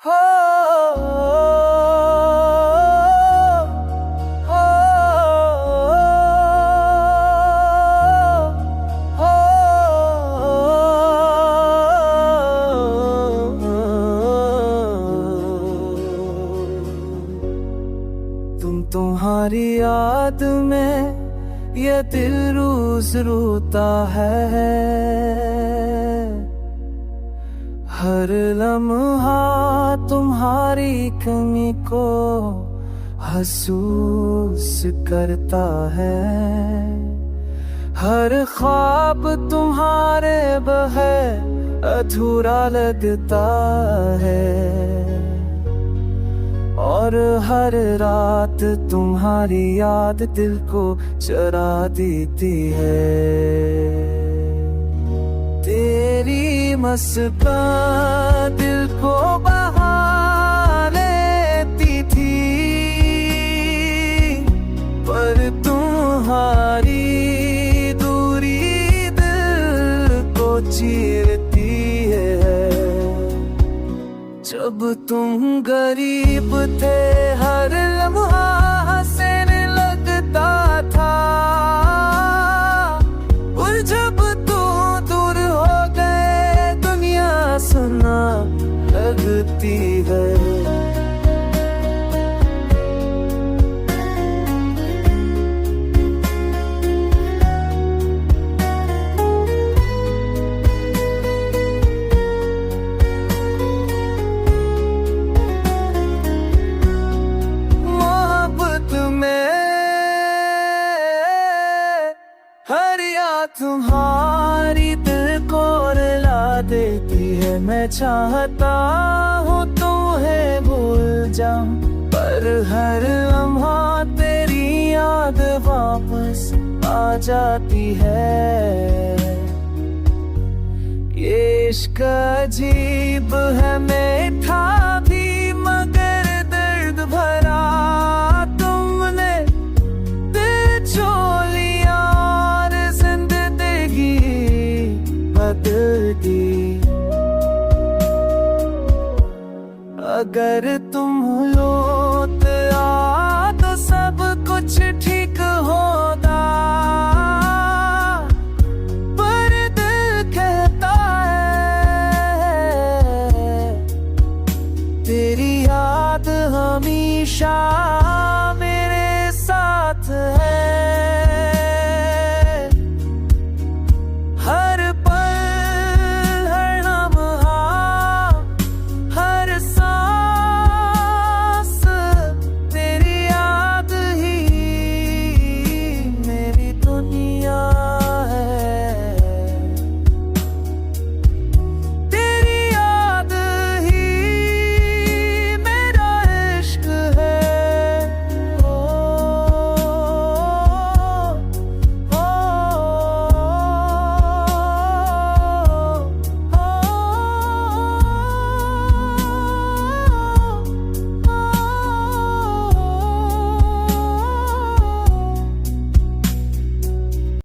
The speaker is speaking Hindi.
हो हो हो तुम्हारी याद में ये दिल रोज रोता है। हर लम्हा तुम्हारी कमी को महसूस करता है। हर ख्वाब तुम्हारे बगैर अधूरा लगता है। और हर रात तुम्हारी याद दिल को चरा देती है। तेरी मुस्कान दिल को बहा लेती थी, पर तुम्हारी दूरी दिल को चीरती है। जब तुम गरीब थे हर लम्हा हंसने लगता था, और जब तुम दूर हो गए दुनिया सुना लगती है। हर याद तुम्हारी दिल को रुला देती है। मैं चाहता हूँ तुम्हें भूल जाऊं, पर हर लम्हा तेरी याद वापस आ जाती है। ये इश्क अजीब है, मीठा भी मगर दर्द भरा। तुमने दिल चोर दी। अगर तुम लौट आ तो सब कुछ ठीक होता, पर दिल कहता है तेरी याद हमेशा मेरे साथ है।